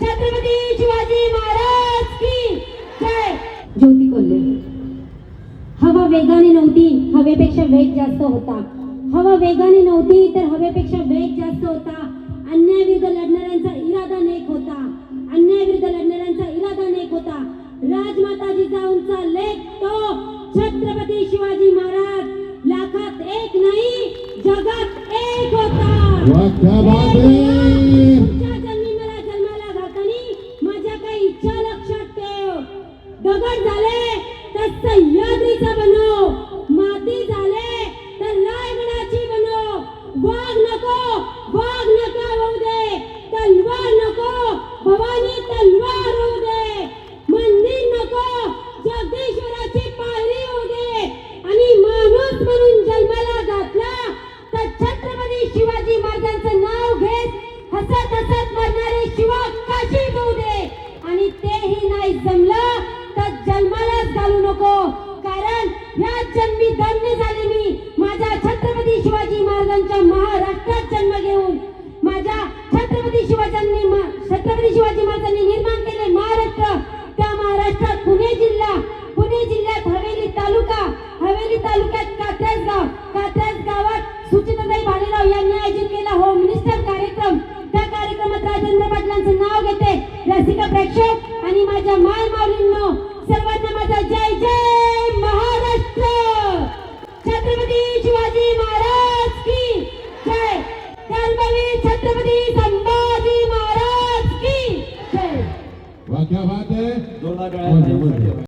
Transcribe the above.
छत्रपती शिवाजी महाराज की जय। ज्योती कोल्हे. हवा वेगाने नव्हती, हवेपेक्षा वेग जास्त होता. हवा वेगाने नव्हती तर हवेपेक्षा वेग जास्त होता. अन्यायाविरुद्ध लढणाऱ्यांचा इरादा नेक होता. अन्यायाविरुद्ध लढणाऱ्यांचा इरादा नेक होता. राजमाता जिजाऊंचा लेख तो छत्रपती शिवाजी महाराज लाखात एक नाही जगात एक होता. क्या बात है. तुमच्या जन्मी मला जन्माला घालतानी माझ्या काही इच्छा लक्षात ठेव. दगड झाले तर सह्याद्रीचा बनव, माती झाले तर रायगडाची बनव. वाघ नको होऊ दे, तलवार नको भवानी तलवार होऊ दे. मंदिर नको जगदीश्वराची पायरी होऊ दे. आणि माणूस म्हणून जन्माला घातला तर छत्रपती शिवाजी महाराजांचं नाव घेत हसत हसत मरणारे शिवा काशी होऊ दे. आणि तेही नाही जमलं तर जन्मालाच घालू नको, कारण ह्या जन्मी धन्य झाले मी माझ्या छत्रपती शिवाजी महाराजांच्या महाराष्ट्रात जन्म घेऊन. माझ्या छत्रपती शिवाजी महाराजांनी निर्माण केले महाराष्ट्र. त्या महाराष्ट्रात पुणे जिल्ह्यात हवेली तालुक्यात कात्रज गावात सुचिताताई भालेराव यांनी आयोजित केला होम मिनिस्टर कार्यक्रम. त्या कार्यक्रमात राजेंद्र पाटलांचं नाव घेते रसिका प्रेक्षक आणि माझ्या माय माऊली